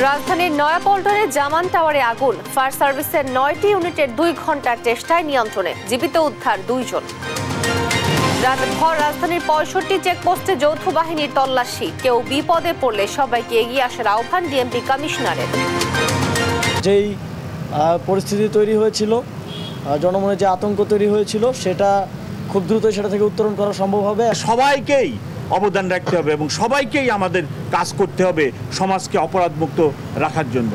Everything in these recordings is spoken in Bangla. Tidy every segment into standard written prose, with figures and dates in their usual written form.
রাজধানীর নয়াপল্টনে জামান টাওয়ারে আগুন, ফায়ার সার্ভিসের ৯টি ইউনিটের ২ ঘন্টার চেষ্টায় নিয়ন্ত্রণে, জীবিত উদ্ধার ২ জন। রাতভর রাজধানীর ৬৫ চেকপোস্টে যৌথ বাহিনীর তল্লাশি, কেউ বিপদে পড়লে সবাইকে এগিয়ে আসার আহ্বান ডিএমপি কমিশনারের। যেই পরিস্থিতি তৈরি হয়েছিল, জনমনে যে আতঙ্ক তৈরি হয়েছিল, সেটা খুব দ্রুত সেটা থেকে উত্তরণ করা সম্ভব হবে। সবাইকেই অবদান রাখতে হবে এবং সবাইকেই আমাদের কাজ করতে হবে সমাজকে অপরাধমুক্ত রাখার জন্য।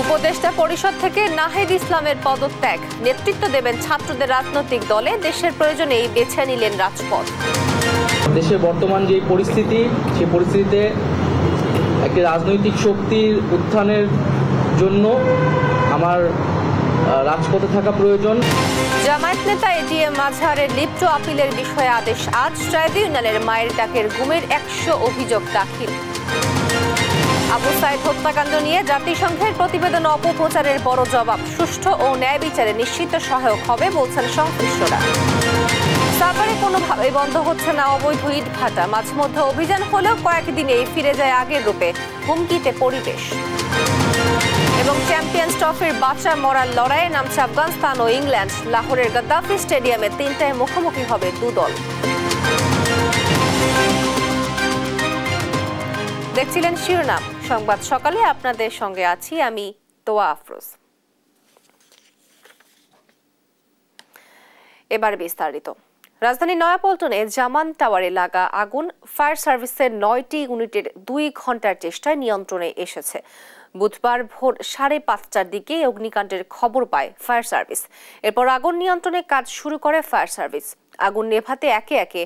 উপদেষ্টা পরিষদ থেকে নাহিদ ইসলামের পদত্যাগ, নেতৃত্ব দেবেন ছাত্রদের রাজনৈতিক দলে, দেশের প্রয়োজনেই বেছে নিলেন রাজপথ। দেশের বর্তমান যে পরিস্থিতি, সেই পরিস্থিতিতে একটি রাজনৈতিক শক্তির উত্থানের জন্য আমার রাজপথে থাকা প্রয়োজন। জামায়াত নেতা এটিএম মাজহারের লিপ্ত আপিলের বিষয়ে আদেশ আজ, ট্রাইব্যুনালের মায়ের ডাকের গুমের ১০০ অভিযোগ দাখিল। আবু সাইদ হত্যাকাণ্ড নিয়ে জাতিসংঘের প্রতিবেদন অপপ্রচারের বড় জবাব, সুষ্ঠু ও ন্যায় বিচারে নিশ্চিত সহায়ক হবে বলছেন সংশ্লিষ্টরা। সাভারে কোনোভাবে বন্ধ হচ্ছে না অবৈধ ইট ভাটা, মাঝে মধ্যে অভিযান হলেও কয়েকদিনেই ফিরে যায় আগের রূপে, হুমকিতে পরিবেশ। এবং চ্যাম্পিয়ন্স ট্রফির বাঁচা মরার লড়াইয়ে নামছে আফগানিস্তান ও ইংল্যান্ড, লাহোরের গদ্দাফি স্টেডিয়ামে ৩টায় মুখোমুখি হবে দু দল। দেখছিলেন শিরোনাম সংবাদ সকালে, আপনাদের সঙ্গে আছি আমি তোয়া আফরোজ। এবার বিস্তারিত। রাজধানীর নয়াপল্টনে জামান টাওয়ারে লাগা আগুন, ফায়ার সার্ভিসের ৯টি ইউনিটের ২ ঘন্টার চেষ্টায় নিয়ন্ত্রণে এসেছে। বুধবার ভোর ৫:৩০টার দিকে অগ্নিকাণ্ডের খবর পায় ফায়ার সার্ভিস। এরপর আগুন নিয়ন্ত্রণে কাজ শুরু করে ফায়ার সার্ভিস। আগুন নেভাতে একে একে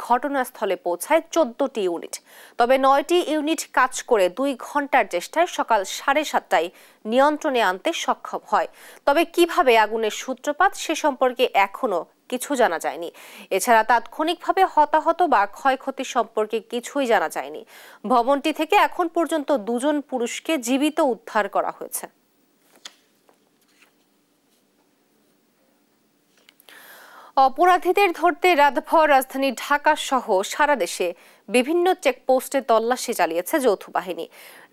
ঘটনাস্থলে পৌঁছায় ১৪টি ইউনিট। তবে ৯টি ইউনিট কাজ করে ২ ঘন্টার চেষ্টায় সকাল ৭:৩০টায় নিয়ন্ত্রণে আনতে সক্ষম হয়। তবে কিভাবে আগুনের সূত্রপাত সে সম্পর্কে এখনো কিছু জানা যায়নি। এছাড়া তাৎক্ষণিকভাবে হতাহত বা ক্ষয়ক্ষতি সম্পর্কে কিছুই জানা যায়নি। ভবনটি থেকে এখন পর্যন্ত ২ জন পুরুষকে জীবিত উদ্ধার করা হয়েছে। অপরাধীদের ধরতে রাতভর রাজধানী ঢাকা সহ সারা দেশে বিভিন্ন চেকপোস্টে তল্লাশি চালিয়েছে যৌথ বাহিনী।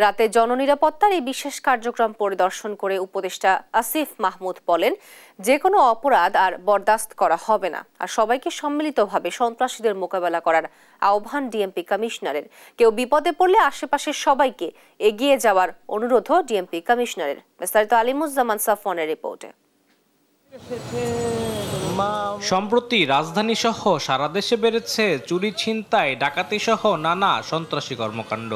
রাতে জননিরাপত্তার এই বিশেষ কার্যক্রম পরিদর্শন করে উপদেষ্টা আসিফ মাহমুদ বলেন, যে কোনো অপরাধ আর বরদাস্ত করা হবে না, আর সবাইকে সম্মিলিতভাবে সন্ত্রাসীদের মোকাবেলা করার আহ্বান ডিএমপি কমিশনারের। কেউ বিপদে পড়লে আশেপাশের সবাইকে এগিয়ে যাওয়ার অনুরোধও ডিএমপি কমিশনারের। বিস্তারিত আলিমুজ্জামান সাফওয়ানের রিপোর্টে। সম্প্রতি রাজধানী সহ সারা দেশে বেড়েছে চুরি, ছিনতাই, ডাকাতি সহ নানা সন্ত্রাসী কর্মকাণ্ড।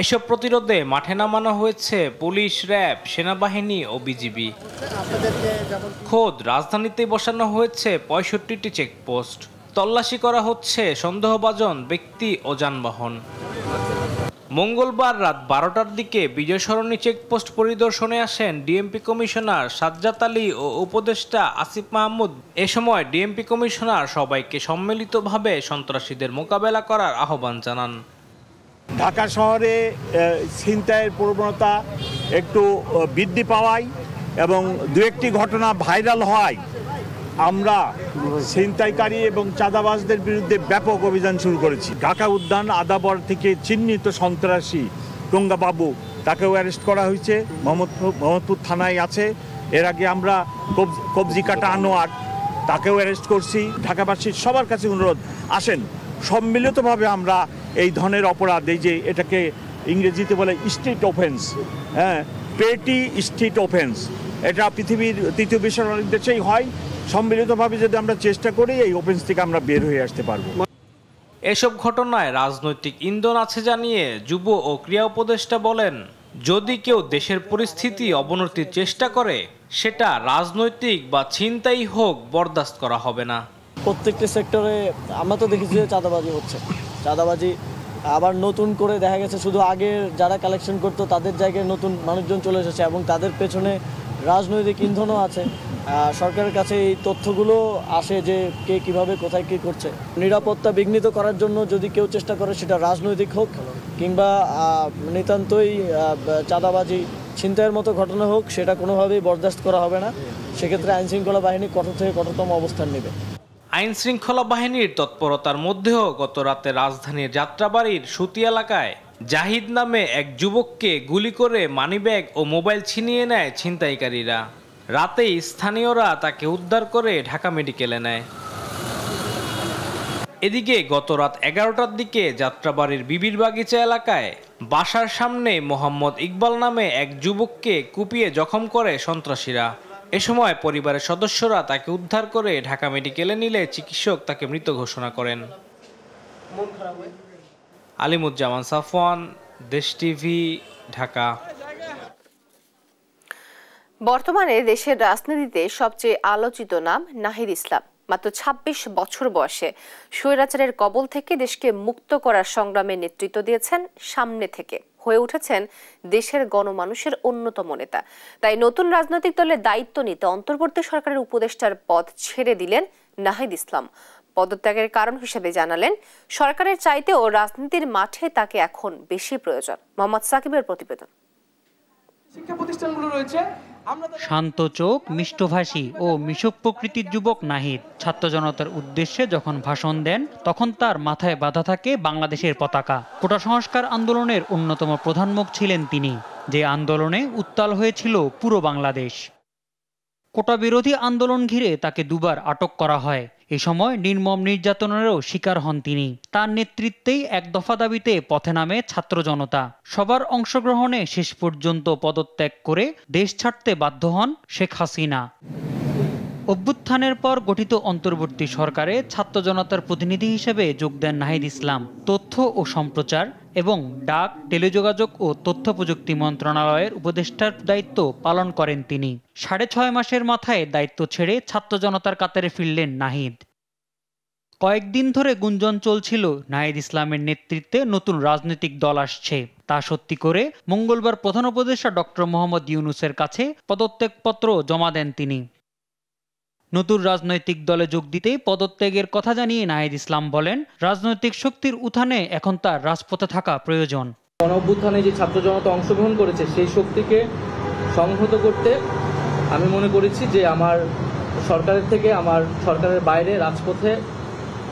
এসব প্রতিরোধে মাঠে নামানো হয়েছে পুলিশ, র্যাব, সেনাবাহিনী ও বিজিবি। খোদ রাজধানীতে বসানো হয়েছে ৬৫টি চেকপোস্ট। তল্লাশি করা হচ্ছে সন্দেহভাজন ব্যক্তি ও যানবাহন। মঙ্গলবার রাত ১২টার দিকে বিজয় সরণি চেকপোস্ট পরিদর্শনে আসেন ডিএমপি কমিশনার সাজ্জাদ আলী ও উপদেষ্টা আসিফ মাহমুদ। এ সময় ডিএমপি কমিশনার সবাইকে সম্মিলিতভাবে সন্ত্রাসীদের মোকাবেলা করার আহ্বান জানান। ঢাকা শহরে ছিনতাইয়ের প্রবণতা একটু বৃদ্ধি পাওয়ায় এবং দু একটি ঘটনা ভাইরাল হওয়ায় আমরা ছিনতাইকারী এবং চাঁদাবাজদের বিরুদ্ধে ব্যাপক অভিযান শুরু করেছি। ঢাকা উদ্যান আদাবর থেকে চিহ্নিত সন্ত্রাসী টঙ্গা বাবু, তাকেও অ্যারেস্ট করা হয়েছে, মোহাম্মদপুর থানায় আছে। এর আগে আমরা কবজি কাটা আনোয়ার, তাকেও অ্যারেস্ট করছি। ঢাকাবাসীর সবার কাছে অনুরোধ, আসেন সম্মিলিতভাবে আমরা এই ধরনের অপরাধ, এই যে এটাকে ইংরেজিতে বলে স্ট্রিট অফেন্স, পেটি স্ট্রিট অফেন্স, এটা পৃথিবীর তৃতীয় বিশ্বের অনেক দেশেই হয়। সম্মিলিতভাবে যদি আমরা চেষ্টা করি, এই অফেন্স থেকে আমরা বের হয়ে আসতে পারবো। এসব ঘটনায় রাজনৈতিক ইন্ধন আছে জানিয়ে যুব ও ক্রীড়া উপদেষ্টা বলেন, যদি কেউ দেশের পরিস্থিতি অবনতির চেষ্টা করে, সেটা রাজনৈতিক বা ছিনতাই হোক, বরদাস্ত করা হবে না। প্রত্যেকটা সেক্টরে আমরা তো দেখেছি যে চাঁদাবাজি হচ্ছে। চাঁদাবাজি আবার নতুন করে দেখা গেছে, শুধু আগের যারা কালেকশন করতো তাদের জায়গায় নতুন মানুষজন চলে এসেছে এবং তাদের পেছনে রাজনৈতিক ইন্ধনও আছে। সরকারের কাছে এই তথ্যগুলো আসে যে কে কিভাবে কোথায় কী করছে। নিরাপত্তা বিঘ্নিত করার জন্য যদি কেউ চেষ্টা করে, সেটা রাজনৈতিক হোক কিংবা নিতান্তই চাঁদাবাজি, ছিনতাইয়ের মতো ঘটনা হোক, সেটা কোনোভাবেই বরদাস্ত করা হবে না। সেক্ষেত্রে আইনশৃঙ্খলা বাহিনী কঠোর থেকে কঠোরতম অবস্থান নেবে। আইন শৃঙ্খলা বাহিনীর তৎপরতার মধ্যেও গত রাতে রাজধানীর যাত্রাবাড়ির সুতি এলাকায় জাহিদ নামে এক যুবককে গুলি করে মানিব্যাগ ও মোবাইল ছিনিয়ে নেয় ছিনতাইকারীরা। রাতেই স্থানীয়রা তাকে উদ্ধার করে ঢাকা মেডিকেলে নেয়। এদিকে গত রাত 11টার দিকে যাত্রাবাড়ির বিবির বাগিচা এলাকায় বাসার সামনে মোহাম্মদ ইকবাল নামে এক যুবককে কুপিয়ে জখম করে সন্ত্রাসীরা। এ সময় পরিবারের সদস্যরা তাকে উদ্ধার করে ঢাকা মেডিকেলে নিলে চিকিৎসক তাকে মৃত ঘোষণা করেন। আলিমুজ্জামান সাফওয়ান, দেশ টিভি, ঢাকা। বর্তমানে দেশের রাজনীতিতে সবচেয়ে আলোচিত নাম নাহিদ ইসলাম। মাত্র ২৬ বছর বয়সে স্বৈরাচারের কবল থেকে দেশকে মুক্ত করার সংগ্রামে নেতৃত্ব দিয়েছেন, সামনে থেকে হয়ে উঠেছেন দেশের গণমানুষের অন্যতম নেতা। তাই নতুন রাজনৈতিক দলের দায়িত্ব নিতে অন্তর্বর্তী সরকারের উপদেষ্টার পদ ছেড়ে দিলেন নাহিদ ইসলাম। পদত্যাগের কারণ হিসেবে জানালেন, সরকারের চাইতেও রাজনীতির মাঠে তাকে এখন বেশি প্রয়োজন। মোহাম্মদ সাকিবের প্রতিবেদন। শিক্ষা প্রতিষ্ঠানগুলো রয়েছে, শান্ত চোখ, মিষ্টভাষী ও মিশুক প্রকৃতির যুবক নাহিদ ছাত্র জনতার উদ্দেশ্যে যখন ভাষণ দেন তখন তার মাথায় বাঁধা থাকে বাংলাদেশের পতাকা। কোটা সংস্কার আন্দোলনের অন্যতম প্রধান মুখ ছিলেন তিনি, যে আন্দোলনে উত্তাল হয়েছিল পুরো বাংলাদেশ। কোটা বিরোধী আন্দোলন ঘিরে তাকে দুবার আটক করা হয়। এ সময় নির্মম নির্যাতনেরও শিকার হন তিনি। তার নেতৃত্বেই এক দফা দাবিতে পথে নামে ছাত্র জনতা। সবার অংশগ্রহণে শেষ পর্যন্ত পদত্যাগ করে দেশ ছাড়তে বাধ্য হন শেখ হাসিনা। অভ্যুত্থানের পর গঠিত অন্তর্বর্তী সরকারে ছাত্র জনতার প্রতিনিধি হিসেবে যোগ দেন নাহিদ ইসলাম। তথ্য ও সম্প্রচার এবং ডাক, টেলিযোগাযোগ ও তথ্য প্রযুক্তি মন্ত্রণালয়ের উপদেষ্টার দায়িত্ব পালন করেন তিনি। ৬.৫ মাসের মাথায় দায়িত্ব ছেড়ে ছাত্র জনতার কাতারে ফিরলেন নাহিদ। কয়েকদিন ধরে গুঞ্জন চলছিল নাহিদ ইসলামের নেতৃত্বে নতুন রাজনৈতিক দল আসছে। তা সত্যি করে মঙ্গলবার প্রধান উপদেষ্টা ডক্টর মোহাম্মদ ইউনূসের কাছে পদত্যাগপত্র জমা দেন তিনি। নতুন রাজনৈতিক দলে যোগ দিতেই পদত্যাগের কথা জানিয়ে নাহিদ ইসলাম বলেন, রাজনৈতিক শক্তির উত্থানে এখন তার রাজপথে থাকা প্রয়োজন। গণঅভ্যুত্থানে যে ছাত্র জনতা অংশগ্রহণ করেছে সেই শক্তিকে সংহত করতে আমি মনে করেছি যে আমার সরকারের থেকে আমার সরকারের বাইরে রাজপথে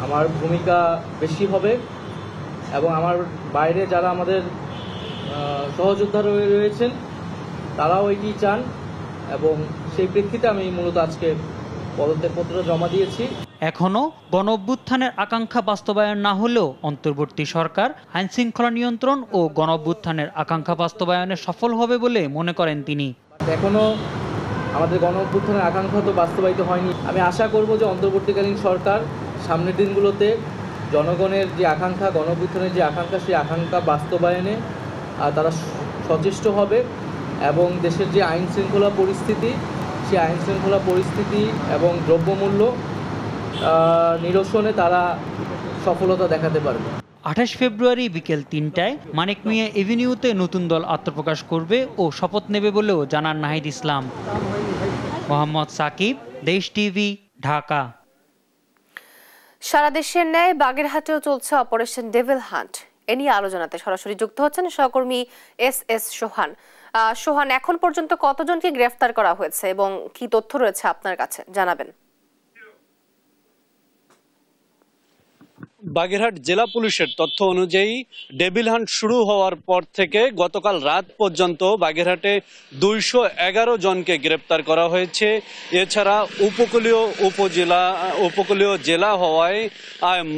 আমার ভূমিকা বেশি হবে এবং আমার বাইরে যারা আমাদের সহযোদ্ধা রয়েছেন তারাও এটি চান এবং সেই প্রেক্ষিতে আমি মূলত আজকে পদত্যাগপত্র জমা দিয়েছি। এখনো গণঅভ্যুত্থানের আকাঙ্ক্ষা বাস্তবায়ন না হলেও অন্তর্বর্তী সরকার আইন শৃঙ্খলা নিয়ন্ত্রণ ও গণঅভ্যুত্থানের আকাঙ্ক্ষা বাস্তবায়নে সফল হবে বলে মনে করেন তিনি। এখনো আমাদের গণঅভ্যুত্থানের আকাঙ্ক্ষা তো বাস্তবায়িত হয়নি। আমি আশা করব যে অন্তর্বর্তীকালীন সরকার সামনের দিনগুলোতে জনগণের যে আকাঙ্ক্ষা, গণঅভ্যুত্থানের যে আকাঙ্ক্ষা, সেই আকাঙ্ক্ষা বাস্তবায়নে তারা সচেষ্ট হবে এবং দেশের যে আইন শৃঙ্খলা পরিস্থিতি, সেই আইন শৃঙ্খলা পরিস্থিতি এবং দ্রব্যমূল্য নিরসনে তারা সফলতা দেখাতে পারবে। ২৮ ফেব্রুয়ারি বিকেল ৩টায় মানিক মিয়া এভিনিউতে নতুন দল আত্মপ্রকাশ করবে ও শপথ নেবে বলেও জানান নাহিদ ইসলাম। মোহাম্মদ সাকিব, দেশ টিভি, ঢাকা। সারা দেশের ন্যায় বাগেরহাটেও চলছে অপারেশন ডেভিল হান্ট। এ নিয়ে আলোচনাতে সরাসরি যুক্ত হচ্ছেন সহকর্মী এস সোহান। সোহান, এখন পর্যন্ত কতজনকে গ্রেফতার করা হয়েছে এবং কি তথ্য রয়েছে আপনার কাছে জানাবেন? বাগেরহাট জেলা পুলিশের তথ্য অনুযায়ী ডেভিল হান্ট শুরু হওয়ার পর থেকে গতকাল রাত পর্যন্ত বাগেরহাটে 211 জনকে গ্রেপ্তার করা হয়েছে। এছাড়া উপকূলীয় জেলা হওয়ায়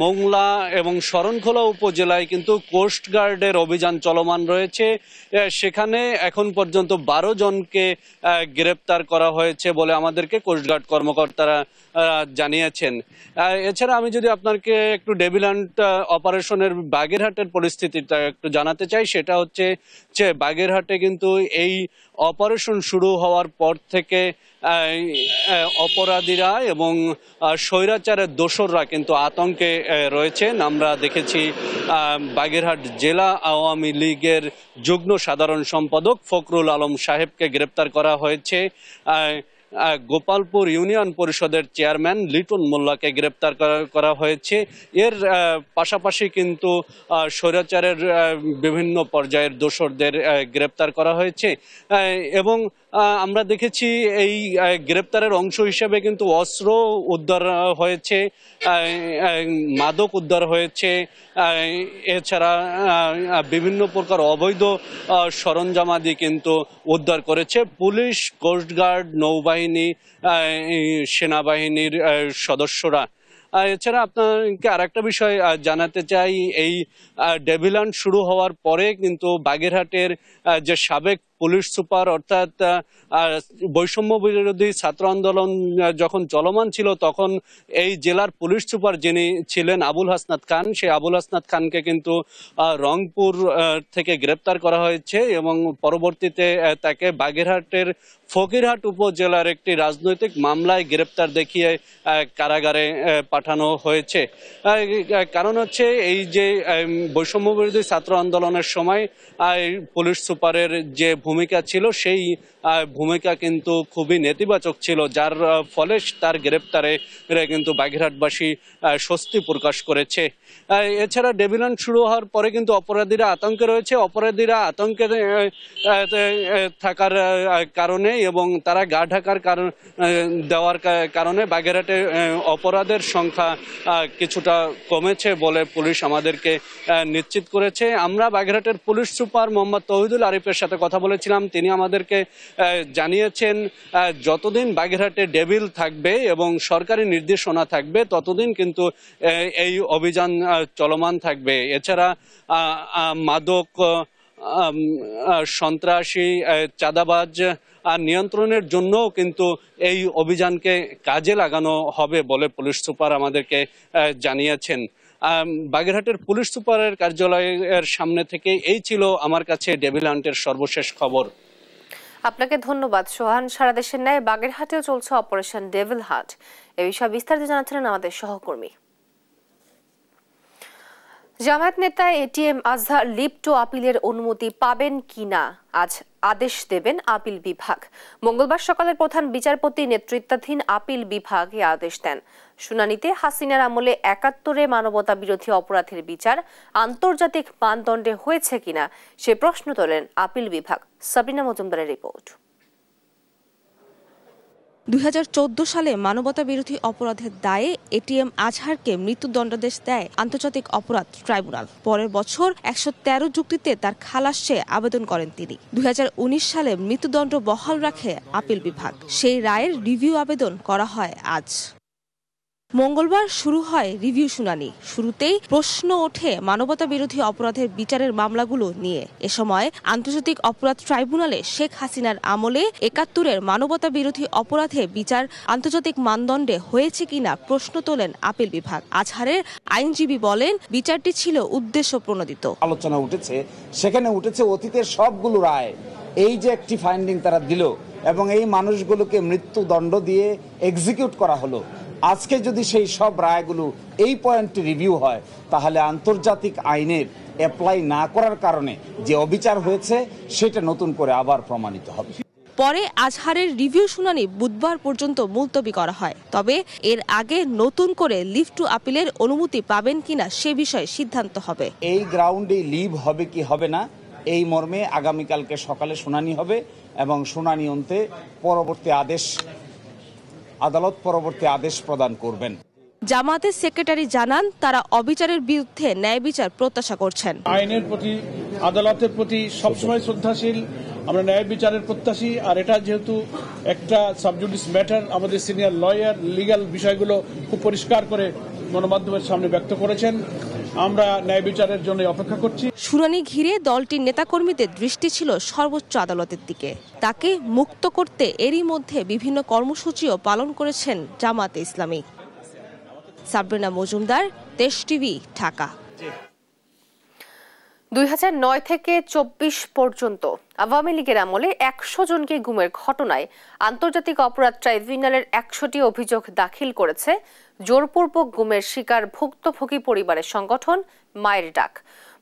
মোংলা এবং শরণখোলা উপজেলায় কিন্তু কোস্টগার্ডের অভিযান চলমান রয়েছে। সেখানে এখন পর্যন্ত 12 জনকে গ্রেপ্তার করা হয়েছে বলে আমাদেরকে কোস্টগার্ড কর্মকর্তারা জানিয়েছেন। এছাড়া আমি যদি আপনাকে একটু ডেভিল হান্ট অপারেশনের বাগেরহাটের পরিস্থিতিটা একটু জানাতে চাই, সেটা হচ্ছে যে বাগেরহাটে কিন্তু এই অপারেশন শুরু হওয়ার পর থেকে অপরাধীরা এবং স্বৈরাচারের দোসররা কিন্তু আতঙ্কে রয়েছেন। আমরা দেখেছি বাগেরহাট জেলা আওয়ামী লীগের যুগ্ম সাধারণ সম্পাদক ফখরুল আলম সাহেবকে গ্রেপ্তার করা হয়েছে। গোপালপুর ইউনিয়ন পরিষদের চেয়ারম্যান লিটন মোল্লাকে গ্রেপ্তার করা হয়েছে। এর পাশাপাশি কিন্তু স্বৈরাচারের বিভিন্ন পর্যায়ের দোসরদের গ্রেপ্তার করা হয়েছে এবং আমরা দেখেছি এই গ্রেপ্তারের অংশ হিসেবে কিন্তু অস্ত্র উদ্ধার হয়েছে, মাদক উদ্ধার হয়েছে, এছাড়া বিভিন্ন প্রকার অবৈধ সরঞ্জামাদি কিন্তু উদ্ধার করেছে পুলিশ, কোস্টগার্ড, নৌবাহিনী, সেনাবাহিনীর সদস্যরা। এছাড়া আপনাকে আরেকটা বিষয় জানাতে চাই, এই ডেভিল হান্ট শুরু হওয়ার পরে কিন্তু বাগেরহাটের যে সাবেক পুলিশ সুপার অর্থাৎ বৈষম্য বিরোধী ছাত্র আন্দোলন যখন চলমান ছিল তখন এই জেলার পুলিশ সুপার যিনি ছিলেন আবুল হাসনাত খান, সেই আবুল হাসনাত খানকে কিন্তু রংপুর থেকে গ্রেপ্তার করা হয়েছে এবং পরবর্তীতে তাকে বাগেরহাটের ফকিরহাট উপজেলার একটি রাজনৈতিক মামলায় গ্রেপ্তার দেখিয়ে কারাগারে পাঠানো হয়েছে। কারণ হচ্ছে এই যে বৈষম্য বিরোধী ছাত্র আন্দোলনের সময় পুলিশ সুপারের যে ভূমিকা ছিল সেই ভূমিকা কিন্তু খুবই নেতিবাচক ছিল, যার ফলে তার গ্রেপ্তারে কিন্তু বাগেরহাটবাসী স্বস্তি প্রকাশ করেছে। এছাড়া ডেভিল হান্ট শুরু হওয়ার পরে কিন্তু অপরাধীরা আতঙ্কে রয়েছে, অপরাধীরা আতঙ্কে থাকার কারণে এবং তারা গা ঢাকার দেওয়ার কারণে বাগেরহাটে অপরাধের সংখ্যা কিছুটা কমেছে বলে পুলিশ আমাদেরকে নিশ্চিত করেছে। আমরা বাগেরহাটের পুলিশ সুপার মোহাম্মদ তৌহিদুল আরিফের সাথে কথা বলেছিলাম, তিনি আমাদেরকে জানিয়েছেন যতদিন বাগেরহাটে ডেভিল থাকবে এবং সরকারি নির্দেশনা থাকবে ততদিন কিন্তু এই অভিযান চলমান থাকবে। এছাড়া মাদক, সন্ত্রাসী, চাঁদাবাজ নিয়ন্ত্রণের জন্যও কিন্তু এই অভিযানকে কাজে লাগানো হবে বলে পুলিশ সুপার আমাদেরকে জানিয়েছেন। বাগেরহাটের পুলিশ সুপারের কার্যালয়ের সামনে থেকে এই ছিল আমার কাছে ডেভিল হান্টের সর্বশেষ খবর। আপনাকে ধন্যবাদ সোহান। সারা দেশের ন্যায় বাগেরহাটেও চলছে অপারেশন ডেভিল হান্ট। এ বিষয়ে বিস্তারিত জানাচ্ছিলেন আমাদের সহকর্মী। জামায়াত নেতা এটিএম আজহার লিভ টু আপিলের অনুমতি পাবেন কিনা আজ আদেশ দেবেন আপিল বিভাগ। মঙ্গলবার সকালে প্রধান বিচারপতি নেতৃত্বাধীন আপিল বিভাগ এ আদেশ দেন। শুনানিতে হাসিনার আমলে ৭১ মানবতা বিরোধী অপরাধের বিচার আন্তর্জাতিক মানদণ্ডে হয়েছে কিনা সে প্রশ্ন তোলেন আপিল বিভাগ। সাবিনা মজুমদারের রিপোর্ট। ২০১৪ সালে মানবতা বিরোধী অপরাধের দায়ে এটিএম আজহারকে মৃত্যুদণ্ডাদেশ দেয় আন্তর্জাতিক অপরাধ ট্রাইব্যুনাল। পরের বছর ১১৩ যুক্তিতে তার খালাস চেয়ে আবেদন করেন তিনি। ২০১৯ সালে মৃত্যুদণ্ড বহাল রাখে আপিল বিভাগ। সেই রায়ের রিভিউ আবেদন করা হয় আজ। মঙ্গলবার শুরু হয় রিভিউ শুনানি। শুরুতেই প্রশ্ন ওঠে মানবতা বিরোধী অপরাধের বিচারের মামলাগুলো নিয়ে। এ সময় আন্তর্জাতিক অপরাধ ট্রাইব্যুনালে শেখ হাসিনার আমলে ৭১ মানবতা বিরোধী অপরাধে বিচার আন্তর্জাতিক মানদণ্ডে হয়েছে কিনা প্রশ্ন তোলেন আপিল বিভাগ। আজহারের আইনজীবী বলেন বিচারটি ছিল উদ্দেশ্য প্রণোদিত। আলোচনা উঠেছে, সেখানে উঠেছে অতীতের সবগুলো রায়, এই যে একটি ফাইন্ডিং তারা দিল এবং এই মানুষগুলোকে মৃত্যুদণ্ড দিয়ে এক্সিকিউট করা হলো। আজকে যদি সেই সব রায়গুলো এই পয়েন্টে রিভিউ হয় তাহলে আন্তর্জাতিক আইনের অ্যাপ্লাই না করার কারণে যে অবিচার হয়েছে সেটা নতুন করে আবার প্রমাণিত হবে। পরে আজহারের রিভিউ শুনানি বুধবার পর্যন্ত মুলতবি করা হয়। তবে এর আগে নতুন করে লিভ টু আপিলের অনুমতি পাবেন কিনা সে বিষয়ে সিদ্ধান্ত হবে। এই গ্রাউন্ডে লিভ হবে কি হবে না এই মর্মে আগামীকালকে সকালে শুনানি হবে এবং শুনানি অন্তে আদালত পরবর্তী আদেশ প্রদান করবেন। জামায়াতের সেক্রেটারি জানান তারা অবিচারের বিরুদ্ধে ন্যায় বিচার প্রত্যাশা করছেন। আইনের প্রতি, আদালতের প্রতি সবসময় শ্রদ্ধাশীল, আমরা ন্যায় বিচারের প্রত্যাশী। আর এটা যেহেতু একটা সাবজুডিস ম্যাটার, আমাদের সিনিয়র লয়ার লিগ্যাল বিষয়গুলো খুব পরিষ্কার করে গণমাধ্যমের সামনে ব্যক্ত করেছেন। আমরা ন্যায় বিচারের জন্য অপেক্ষা করছি। শুনানি ঘিরে দলটির নেতাকর্মীদের দৃষ্টি ছিল সর্বোচ্চ আদালতের দিকে। তাকে মুক্ত করতে এরই মধ্যে বিভিন্ন কর্মসূচিও পালন করেছেন জামায়াতে ইসলামী। সাবরিনা মজুমদার, দেশ টিভি, ঢাকা। ২০০৯ থেকে ২৪ পর্যন্ত আওয়ামী লীগের আমলে ১০০ জনকে গুমের ঘটনায় আন্তর্জাতিক অপরাধ ট্রাইব্যুনালের ১০০টি অভিযোগ দাখিল করেছে জোরপূর্বক গুমের শিকার ভুক্তভোগী পরিবারের সংগঠন মায়ের ডাক।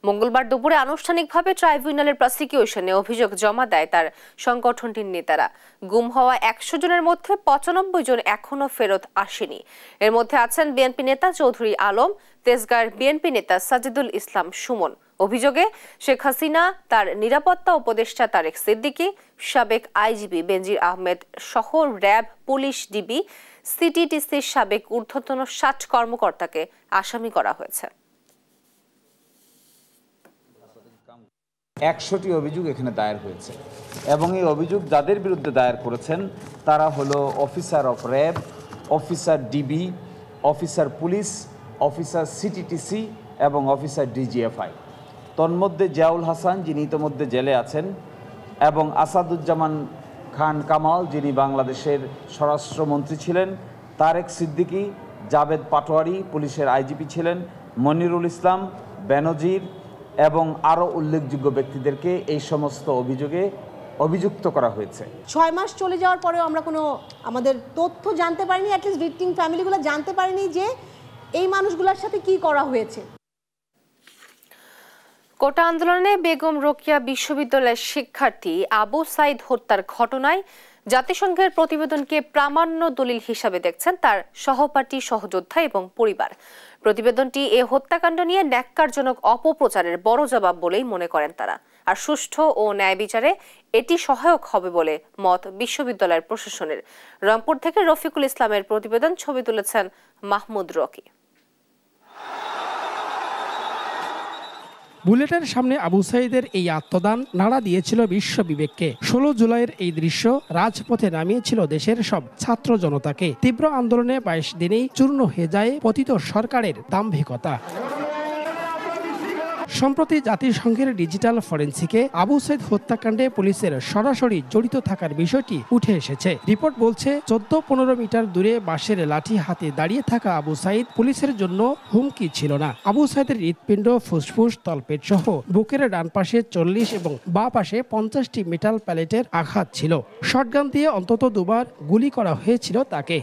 মঙ্গলবার দুপুরে আনুষ্ঠানিকভাবে ট্রাইব্যুনালের প্রসিকিউশনে অভিযোগ জমা দেয় তার সংগঠনটির নেতারা। গুম হওয়া 100 জনের মধ্যে 95 জন এখনো ফেরত আসেনি। এর মধ্যে আছেন বিএনপি নেতা চৌধুরী আলম, তেজগাঁর বিএনপি নেতা সাজিদুল ইসলাম সুমন। অভিযোগে শেখ হাসিনা, তার নিরাপত্তা উপদেষ্টা তারেক সিদ্দিকী, সাবেক আইজিপি বেনজির আহমেদ সহ র্যাব, পুলিশ, ডিবি, সিটিটিসির সাবেক ঊর্ধ্বতন 60 কর্মকর্তাকে আসামি করা হয়েছে। 100টি অভিযোগ এখানে দায়ের হয়েছে এবং এই অভিযোগ যাদের বিরুদ্ধে দায়ের করেছেন তারা হলো officer of RAB, officer DB, officer police, officer CTTC এবং অফিসার ডিজিএফআই। তন্মধ্যে জিয়াউল হাসান, যিনি ইতোমধ্যে জেলে আছেন, এবং আসাদুজ্জামান খান কামাল, যিনি বাংলাদেশের স্বরাষ্ট্রমন্ত্রী ছিলেন, তারেক সিদ্দিকী, জাভেদ পাটোয়ারি পুলিশের আইজিপি ছিলেন, মনিরুল ইসলাম, বেনজির এবং আরও উল্লেখযোগ্য ব্যক্তিদেরকে এই সমস্ত অভিযোগে অভিযুক্ত করা হয়েছে। 6 মাস চলে যাওয়ার পরেও আমরা কোনো আমাদের তথ্য জানতে পারিনি, অ্যাটলিস্ট ভিকটিম ফ্যামিলিগুলো জানতে পারেনি যে এই মানুষগুলোর সাথে কি করা হয়েছে। কোটা আন্দোলনে বেগম রোকেয়া বিশ্ববিদ্যালয়ের শিক্ষার্থী আবু সাইদ হত্যার ঘটনায় জাতিসংঘের প্রতিবেদনকে প্রামাণ্য দলিল হিসাবে দেখছেন তার সহপাঠী, সহযোদ্ধা এবং পরিবার। প্রতিবেদনটি এ হত্যাকাণ্ড নিয়ে ন্যাক্কারজনক অপপ্রচারের বড় জবাব বলেই মনে করেন তারা। আর সুষ্ঠু ও ন্যায় বিচারে এটি সহায়ক হবে বলে মত বিশ্ববিদ্যালয়ের প্রশাসনের। রংপুর থেকে রফিকুল ইসলামের প্রতিবেদন, ছবি তুলেছেন মাহমুদ রকি। বুলেটের সামনে আবু সাইদের এই আত্মদান নাড়া দিয়েছিল বিশ্ব বিবেককে। 16 জুলাইয়ের এই দৃশ্য রাজপথে নামিয়েছিল দেশের সব ছাত্র জনতাকে। তীব্র আন্দোলনে 22 দিনেই চূর্ণ হয়ে যায় পতিত সরকারের দাম্ভিকতা। সম্প্রতি জাতিসংঘের ডিজিটাল ফরেন্সিকে আবু সাইদ হত্যাকাণ্ডে পুলিশের সরাসরি জড়িত থাকার বিষয়টি উঠে এসেছে। রিপোর্ট বলছে 14-15 মিটার দূরে বাঁশের লাঠি হাতে দাঁড়িয়ে থাকা আবু সাইদ পুলিশের জন্য হুমকি ছিল না। আবু সাইদের হৃৎপিণ্ড, ফুসফুস, তলপেট সহ বুকের ডান পাশে 40 এবং বাঁ পাশে 50টি মেটাল প্যালেটের আঘাত ছিল। শটগান দিয়ে অন্তত 2 বার গুলি করা হয়েছিল তাকে।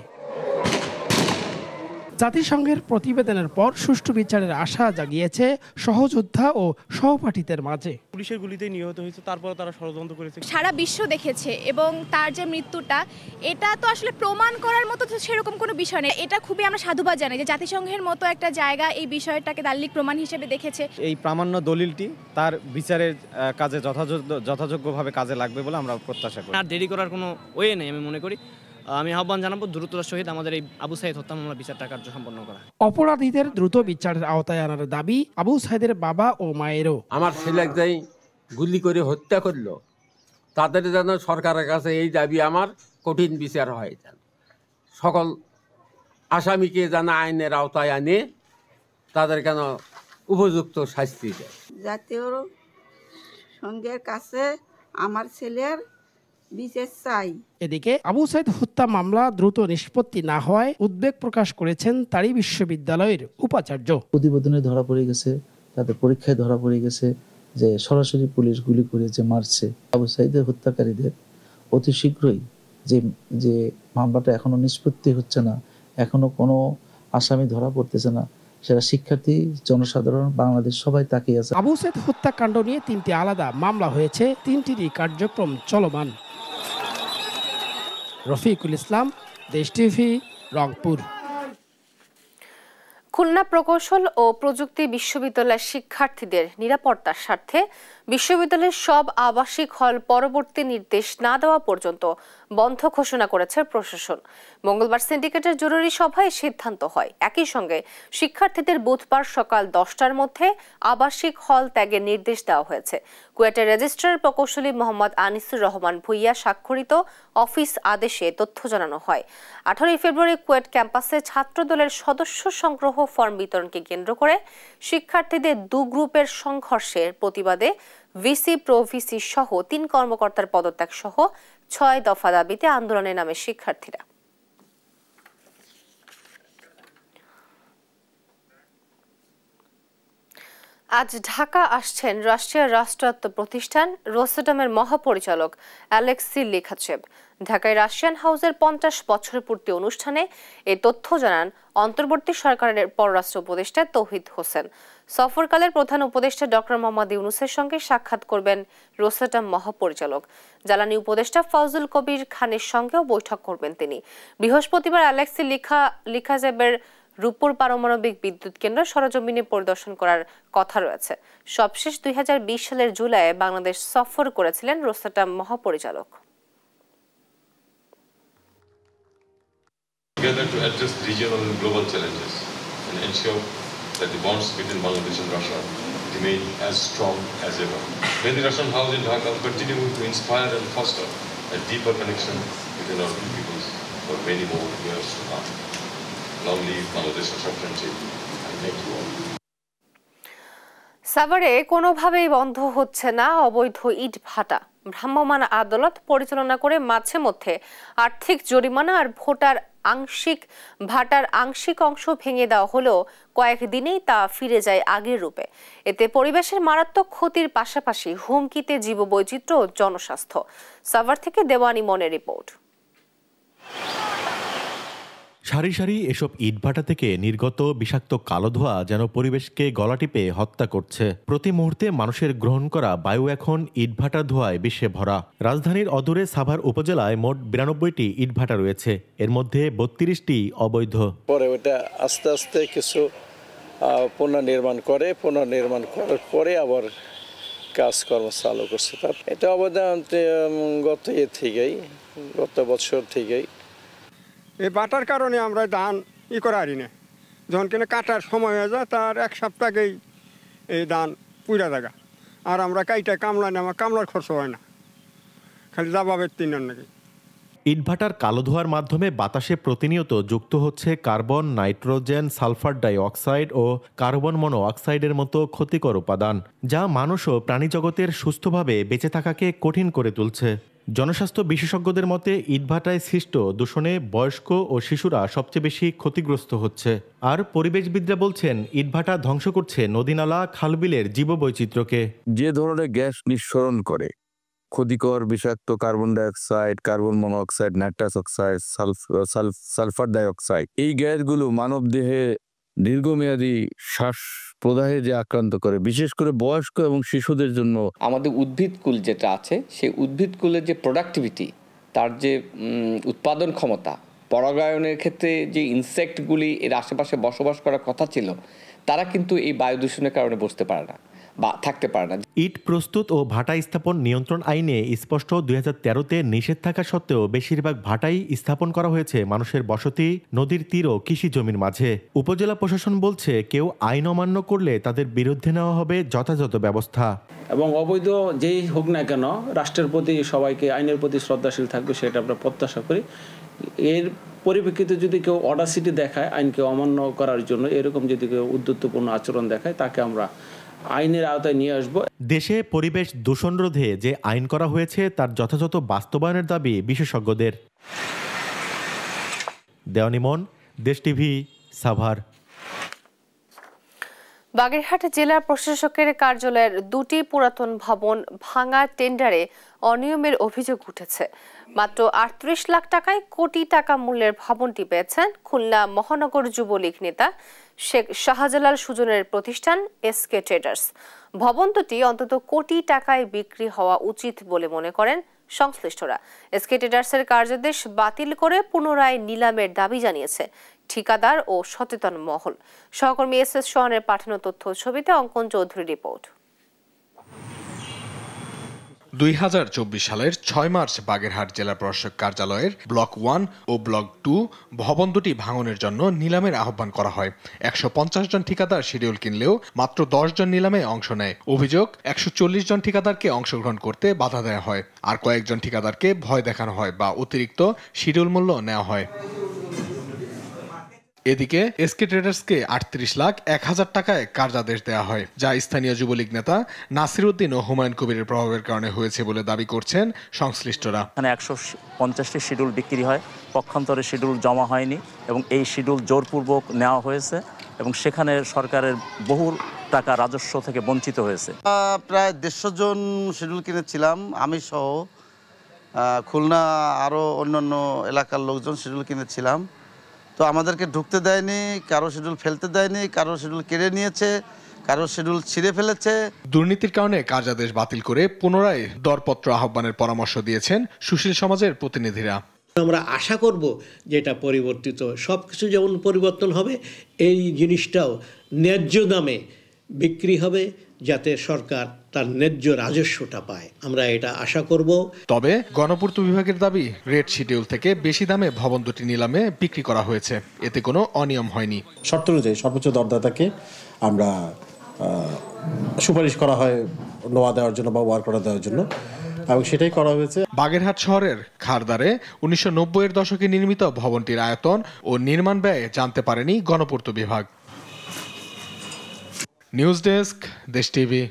জাতিসংঘের প্রতিবেদনের পর সুষ্ঠু বিচারের আশা জাগিয়েছে সহযোদ্ধা ও সহপাঠীদের মাঝে। পুলিশের গুলিতে নিহত হয়েছে, তারপর তারা ষড়যন্ত্র করেছে, সারা বিশ্ব দেখেছে এবং তার যে মৃত্যুটা, এটা তো আসলে প্রমাণ করার মতো সেরকম কোনো বিষয় নেই। এটা খুবই আমরা সাধুবাদ জানাই যে জাতিসংঘের মতো একটা জায়গা এই বিষয়টাকে দালিলিক প্রমাণ হিসেবে দেখেছে। এই প্রামাণ্য দলিলটি তার বিচারের কাজে যথাযোগ্যভাবে কাজে লাগবে বলে আমরা প্রত্যাশা করি। আর দেরি করার কোনো ওয়ে নেই আমি মনে করি। আমি আহ্বান জানাবো দ্রুততার সহিত আমাদের এই আবু সাইদ হত্যা মামলা বিচারটা কার্য সম্পন্ন করা। অপরাধীদের দ্রুত বিচারের আওতায় আনার দাবি আবু সাইদের বাবা ও মায়েরও। আমার ছেলেকে গুলি করে হত্যা করলো, তাদের যেন সরকারের কাছে এই দাবি আমার কঠিন বিচার হয়, সকল আসামিকে যেন আইনের আওতায় আনে তাদের কেন উপযুক্ত শাস্তি দেয়। জাতীয় সংঘের কাছে আমার ছেলের বিচার চাই। এদিকে আবু সাইদ হত্যা মামলা দ্রুত নিষ্পত্তি না হওয়ায় উদ্বেগ প্রকাশ করেছেন তারই বিশ্ববিদ্যালয়ের উপাচার্য। প্রতিবেদনে ধরা পড়ে গেছে, তাদের পরীক্ষায় ধরা পড়ে গেছে যে সরাসরি পুলিশ গুলি করে যে মারছে। আবু সাইদের হত্যাকারীদের অতি শীঘ্রই যে মামলাটা এখনো নিষ্পত্তি হচ্ছে না, এখনো কোনো আসামি ধরা পড়তেছে না, সেটা শিক্ষার্থী, জনসাধারণ, বাংলাদেশ সবাই তাকিয়ে আছে। আবু সাইদ হত্যাকাণ্ড নিয়ে 3টি আলাদা মামলা হয়েছে, 3টিরই কার্যক্রম চলমান। রফিকুল ইসলাম, দেশ টিভি, রংপুর। খুলনা প্রকৌশল ও প্রযুক্তি বিশ্ববিদ্যালয়ের শিক্ষার্থীদের নিরাপত্তার স্বার্থে বিশ্ববিদ্যালয়ের সব আবাসিক হল পরবর্তী নির্দেশ না দেওয়া পর্যন্ত বন্ধ ঘোষণা করেছে প্রশাসন। মঙ্গলবার সিন্ডিকেটের জরুরি সভায় সিদ্ধান্ত হয়। একই সঙ্গে শিক্ষার্থীদের বুধবার সকাল 10টার মধ্যে আবাসিক হল ত্যাগের নির্দেশ দেওয়া হয়েছে। কুয়েটের রেজিস্ট্রার প্রকৌশলী মোহাম্মদ আনিসুর রহমান ভুইয়া স্বাক্ষরিত অফিস আদেশে তথ্য জানানো হয়। 18 ফেব্রুয়ারি কুয়েট ক্যাম্পাসে ছাত্রদলের সদস্য সংগ্রহ ফর্ম বিতরণকে কেন্দ্র করে শিক্ষার্থীদের 2 গ্রুপের সংঘর্ষের প্রতিবাদে ভিসি, প্রভিসি সহ 3 কর্মকর্তার পদত্যাগ সহ 6 দফা দাবিতে আন্দোলনে নামে শিক্ষার্থীরা। আজ ঢাকা আসছেন রাশিয়ার রাষ্ট্রায়ত্ত প্রতিষ্ঠান রোসাটমের মহাপরিচালক অ্যালেক্সি লিখাচেভ। ঢাকায় রাশিয়ান হাউসের 50 বছর পূর্তি অনুষ্ঠানে এই তথ্য জানান অন্তর্বর্তী সরকারের পররাষ্ট্র উপদেষ্টা তৌহিদ হোসেন। সফরকালের প্রধান উপদেষ্টা ডক্টর মোহাম্মদ ইউনূসের সঙ্গে সাক্ষাৎ করবেন রোসাটম মহাপরিচালক। জ্বালানি উপদেষ্টা ফজল কবির খানের সঙ্গেও বৈঠক করবেন তিনি। বৃহস্পতিবার অ্যালেক্সি লিখাচেভের রূপপুর পারমাণবিক বিদ্যুৎ কেন্দ্র সরজমিনে পরিদর্শন করার কথা রয়েছে। সবশেষ 2020 সালের জুলাইয়ে বাংলাদেশ সফর করেছিলেন রোসাটম মহাপরিচালক। Together to address regional and global challenges and ensure that the bonds between Bangladesh and Russia remain as strong as ever. May the Russian House in Dhaka continue to inspire and foster a deeper connection between our two peoples for many more years to come. Long live Bangladesh Russia friendship. I thank you all. সাভারে কোনোভাবেই বন্ধ হচ্ছে না অবৈধ ইট ভাটা। ভ্রাম্যমাণ আদালত পরিচালনা করে মাঝে মধ্যে আর্থিক জরিমানা আর ভাটার আংশিক অংশ ভেঙে দেওয়া হলেও কয়েকদিনেই তা ফিরে যায় আগের রূপে। এতে পরিবেশের মারাত্মক ক্ষতির পাশাপাশি হুমকিতে জীববৈচিত্র্য ও জনস্বাস্থ্য। সাভার থেকে দেওয়ানি মনের রিপোর্ট। সারি সারি এসব ইটভাটা থেকে নির্গত বিষাক্ত কালো ধোঁয়া যেন পরিবেশকে গলা টিপে হত্যা করছে। প্রতি মুহূর্তে মানুষের গ্রহণ করা বায়ু এখন ইটভাটার ধোঁয়ায় বিষে ভরা। রাজধানীর অদূরে সাভার উপজেলায় মোট 92টি ইটভাটা রয়েছে, এর মধ্যে 32টি অবৈধ। পরে ওটা আস্তে আস্তে কিছু পুনর্নির্মাণ করার পরে আবার কাজকর্ম চালু করছে। এটা অবদান গত বছর থেকেই এই বাটার কারণে আমরা ধান করা হারি না। যখন কিনা কাটার সময় হয়ে যায় তার এক সপ্তাহেই এই ধান পুরা জায়গা। আর আমরা কাইটায় কামলা নেই, আমার কামলার খরচ হয় না, খালি জাবাবের তিনের নাকি। ইটভাটার কালো ধোঁয়ার মাধ্যমে বাতাসে প্রতিনিয়ত যুক্ত হচ্ছে carbon, nitrogen, sulphur die oxide ও কার্বন মনো অক্সাইডের মতো ক্ষতিকর উপাদান, যা মানুষ ও প্রাণীজগতের সুস্থভাবে বেঁচে থাকাকে কঠিন করে তুলছে। জনস্বাস্থ্য বিশেষজ্ঞদের মতে ইটভাটায় সৃষ্ট দূষণে বয়স্ক ও শিশুরা সবচেয়ে বেশি ক্ষতিগ্রস্ত হচ্ছে। আর পরিবেশবিদরা বলছেন ইটভাটা ধ্বংস করছে নদীনালা, খালবিলের জীববৈচিত্র্যকে। যে ধরনের গ্যাস নিঃসরণ করে ক্ষতিকর বিষাক্ত carbon dioxide, carbon monoxide, nitrous oxide, sulphur dioxide, এই গ্যাসগুলো মানব দেহে দীর্ঘমেয়াদী শ্বাস প্রদাহে যে আক্রান্ত করে, বিশেষ করে বয়স্ক এবং শিশুদের জন্য। আমাদের উদ্ভিদকুল যেটা আছে সেই উদ্ভিদকুলের যে প্রোডাক্টিভিটি, তার যে উৎপাদন ক্ষমতা, পরাগায়নের ক্ষেত্রে যে ইনসেক্টগুলি এর আশেপাশে বসবাস করার কথা ছিল, তারা কিন্তু এই বায়ু দূষণের কারণে বসতে পারে না বা থাকতে পারে না। ইট প্রস্তুত ও ভাটা স্থাপন নিয়ন্ত্রণ আইনে স্পষ্ট 2013-তে নিষেধ থাকা সত্ত্বেও বেশিরভাগ ভাটাই স্থাপন করা হয়েছে মানুষের বসতি, নদীর তীর ও কৃষি জমির মাঝে। উপজেলা প্রশাসন বলছে কেউ আইন অমান্য করলে তাদের বিরুদ্ধে নেওয়া হবে যথাযথ ব্যবস্থা। এবং অবৈধ যেই হোক না কেন রাষ্ট্রের প্রতি সবাইকে আইনের প্রতি শ্রদ্ধাশীল থাকবে, সেটা আমরা প্রত্যাশা করি। এর পরিপ্রেক্ষিতে যদি কেউ অডাসিটি দেখায় আইনকে অমান্য করার জন্য, এরকম যদি কেউ উদ্ধত্তপূর্ণ আচরণ দেখায়, তাকে আমরা আইনের আওতায় নিয়ে আসব। দেশে পরিবেশ দূষণ রোধে যে আইন করা হয়েছে তার যথাযথ বাস্তবায়নের দাবি বিশেষজ্ঞদের। দেওয়ানি মন, দেশ টিভি, সাভার। বাগেরহাট জেলা প্রশাসকের কার্যালয়ের 2টি পুরাতন ভবন ভাঙা টেন্ডারে অনিয়মের অভিযোগ উঠেছে। মাত্র 38 লাখ টাকায় কোটি টাকা মূল্যের ভবনটি পেয়েছেন খুলনা মহানগর যুবলীগ নেতা শেখ শাহজালাল সুজনের প্রতিষ্ঠান এসকে ট্রেডার্স। ভবন দুটি অন্তত কোটি টাকায় বিক্রি হওয়া উচিত বলে মনে করেন সংশ্লিষ্টরা। এসকে ট্রেডার্সের কার্যাদেশ বাতিল করে পুনরায় নিলামের দাবি জানিয়েছে ঠিকাদার ও সচেতন মহল। সহকর্মী এস সোহানের পাঠানো তথ্য ছবিতে অঙ্কন চৌধুরী রিপোর্ট। 2024 সালের 6 মার্চ বাগেরহাট জেলা প্রশাসক কার্যালয়ের ব্লক 1 ও ব্লক 2 ভবন দুটি ভাঙনের জন্য নিলামের আহ্বান করা হয়। 150 জন ঠিকাদার শিডিউল কিনলেও মাত্র 10 জন নিলামে অংশ নেয়। অভিযোগ, 140 জন ঠিকাদারকে অংশগ্রহণ করতে বাধা দেওয়া হয়, আর কয়েকজন ঠিকাদারকে ভয় দেখানো হয় বা অতিরিক্ত শিডিউল মূল্য নেওয়া হয়। এদিকে এসকে ট্রেডার্সকে 38,01,000 টাকায় কার্যাদেশ দেওয়া হয়, যা স্থানীয় যুবলীগ নেতা নাসির উদ্দিন ও হুমায়ুন কবিরের প্রভাবের কারণে হয়েছে বলে দাবি করছেন সংশ্লিষ্টরা। 150টি শিডিউল বিক্রি হয়, পক্ষান্তরে শিডিউল জমা হয়নি এবং এই শিডিউল জোরপূর্বক নেওয়া হয়েছে এবং সেখানে সরকারের বহু টাকা রাজস্ব থেকে বঞ্চিত হয়েছে। প্রায় 150 জন শিডিউল কিনেছিলাম, আমি সহ খুলনা আরও অন্যান্য এলাকার লোকজন শিডিউল কিনেছিলাম। তো আমাদেরকে ঢুকতে দেয়নি, কারো শিডিউল ফেলতে দেয়নি, কারো শিডিউল কেড়ে নিয়েছে, কারো শিডিউল ছিঁড়ে ফেলেছে। দুর্নীতির কারণে কার্যাদেশ বাতিল করে পুনরায় দরপত্র আহ্বানের পরামর্শ দিয়েছেন সুশীল সমাজের প্রতিনিধিরা। আমরা আশা করব যে এটা পরিবর্তিত, সব কিছু যেমন পরিবর্তন হবে এই জিনিসটাও ন্যায্য দামে বিক্রি হবে, যাতে সরকার তার ন্যায্য রাজস্বটা পায়, আমরা এটা আশা করব। তবে গণপূর্ত বিভাগের দাবি, রেড শিডিউল থেকে বেশি দামে ভবন দুটি নিলামে বিক্রি করা হয়েছে, এতে কোনো অনিয়ম হয়নি। শর্ত অনুযায়ী সর্বোচ্চ দরদাতাকে আমরা সুপারিশ করা হয় নোয়া দেওয়ার জন্য বা ওয়ার করা দেওয়ার জন্য, এবং সেটাই করা হয়েছে। বাগেরহাট শহরের খারদারে 1990-এর দশকে নির্মিত ভবনটির আয়তন ও নির্মাণ ব্যয় জানতে পারেনি গণপূর্ত বিভাগ। নিউজ ডেস্ক, দেশ টিভি।